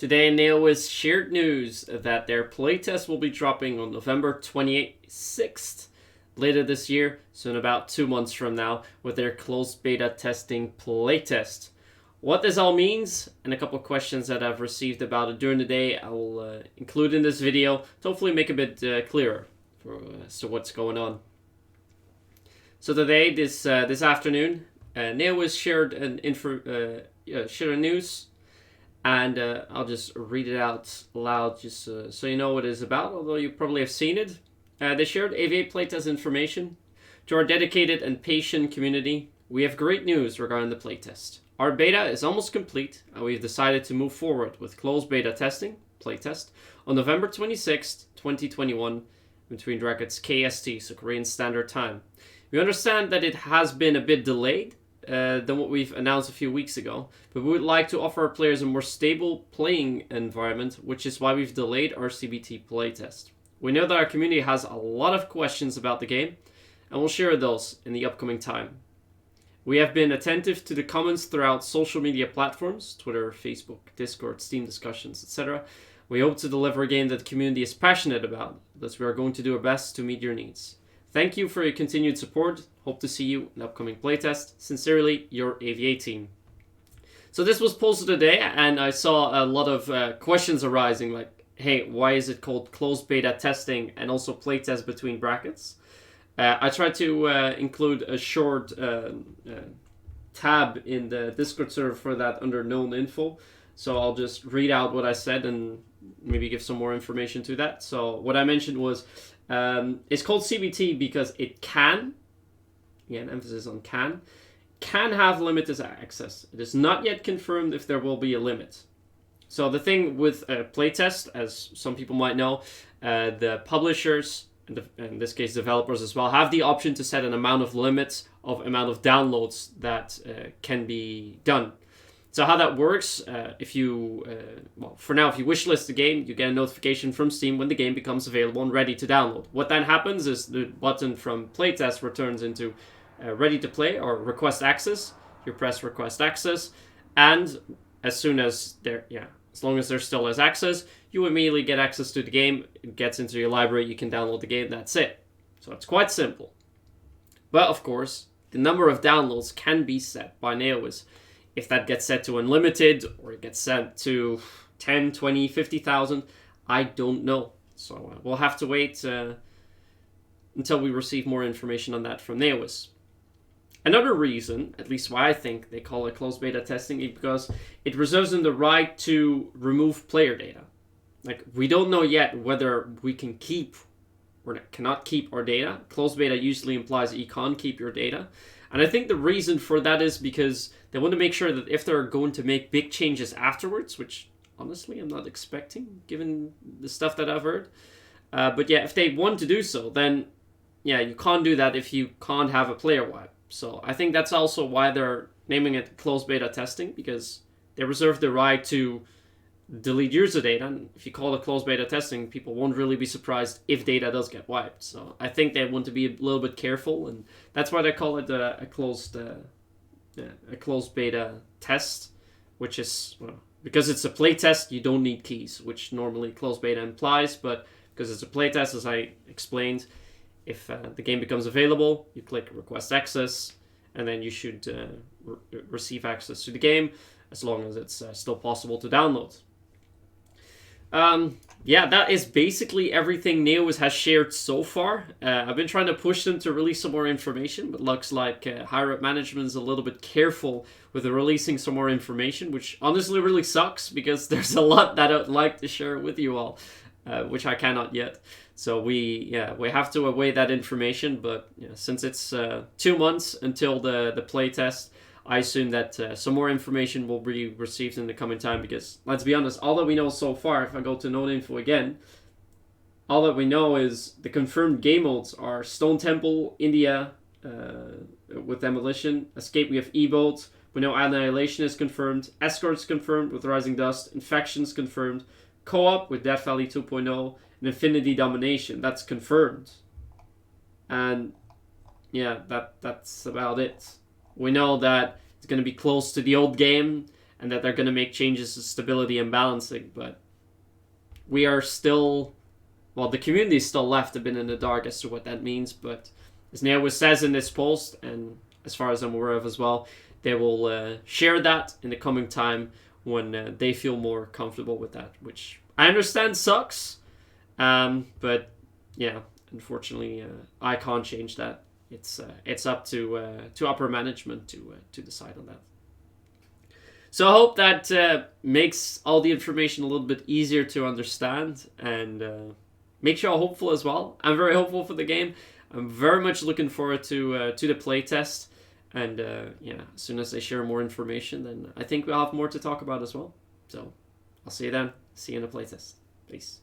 Today, NeoWiz shared news that their playtest will be dropping on November 26th later this year, so in about 2 months from now, with their closed beta testing playtest. What this all means, and a couple of questions that I've received about it during the day, I will include in this video to hopefully make a bit clearer as to what's going on. So today, this afternoon, NeoWiz shared shared a news, and I'll just read it out loud just so you know what it is about, although you probably have seen it. They shared AVA playtest information. To our dedicated and patient community, we have great news regarding the playtest. Our beta is almost complete, and we've decided to move forward with closed beta testing, playtest, on November 26th, 2021, between brackets KST, so Korean Standard Time. We understand that it has been a bit delayed than what we've announced a few weeks ago, but we would like to offer our players a more stable playing environment, which is why we've delayed our CBT playtest. We know that our community has a lot of questions about the game, and we'll share those in the upcoming time. We have been attentive to the comments throughout social media platforms, Twitter, Facebook, Discord, Steam discussions, etc. We hope to deliver a game that the community is passionate about, thus we are going to do our best to meet your needs. Thank you for your continued support. Hope to see you in the upcoming playtest. Sincerely, your AVA team. So this was posted today, and I saw a lot of questions arising, like, hey, why is it called closed beta testing and also playtest between brackets? I tried to include a short tab in the Discord server for that under known info. So I'll just read out what I said and maybe give some more information to that. So what I mentioned was it's called CBT because it can, again, emphasis on can have limited access. It is not yet confirmed if there will be a limit. So the thing with playtest, as some people might know, the publishers, in this case developers as well, have the option to set an amount of limits of amount of downloads that can be done. So how that works, if you, for now, if you wishlist the game, you get a notification from Steam when the game becomes available and ready to download. What then happens is the button from playtest returns into ready to play or request access. You press request access, and as soon as as long as there still is access, you immediately get access to the game. It gets into your library, you can download the game, that's it. So it's quite simple. But of course, the number of downloads can be set by NeoWiz. If that gets set to unlimited, or it gets set to 10, 20, 50,000, I don't know. So we'll have to wait until we receive more information on that from NeoWiz. Another reason, at least why I think they call it closed beta testing, is because it reserves them the right to remove player data. Like, we don't know yet whether we can keep or cannot keep our data. Closed beta usually implies that you can't keep your data. And I think the reason for that is because they want to make sure that if they're going to make big changes afterwards, which honestly I'm not expecting given the stuff that I've heard. But yeah, if they want to do so, then yeah, you can't do that if you can't have a player wipe. So I think that's also why they're naming it closed beta testing, because they reserve the right to delete user data. And if you call it closed beta testing, people won't really be surprised if data does get wiped. So I think they want to be a little bit careful, and that's why they call it a closed beta test, which is, well, because it's a play test, you don't need keys, which normally closed beta implies, but because it's a play test, as I explained, if the game becomes available, you click request access, and then you should receive access to the game as long as it's still possible to download. Yeah, that is basically everything NeoWiz has shared so far. I've been trying to push them to release some more information, but looks like higher up management is a little bit careful with releasing some more information, which honestly really sucks because there's a lot that I'd like to share with you all, which I cannot yet. So we have to await that information, but since it's 2 months until the playtest, I assume that some more information will be received in the coming time, because let's be honest, all that we know so far, if I go to Node Info again, all that we know is the confirmed game modes are Stone Temple, India with Demolition, Escape we have E-Bolt, we know Annihilation is confirmed, Escort's confirmed with Rising Dust, Infection's confirmed, Co-op with Death Valley 2.0, and Infinity Domination, that's confirmed. And yeah, that's about it. We know that it's going to be close to the old game, and that they're going to make changes to stability and balancing. But we are still, well, the community is still left a bit in the dark as to what that means. But as Neo says in this post, and as far as I'm aware of as well, they will share that in the coming time when they feel more comfortable with that, which I understand sucks. But yeah, unfortunately, I can't change that. It's up to upper management to decide on that. So I hope that makes all the information a little bit easier to understand, and makes you all hopeful as well. I'm very hopeful for the game. I'm very much looking forward to the playtest, and yeah, as soon as they share more information, then I think we'll have more to talk about as well. So I'll see you then. See you in the playtest. Peace.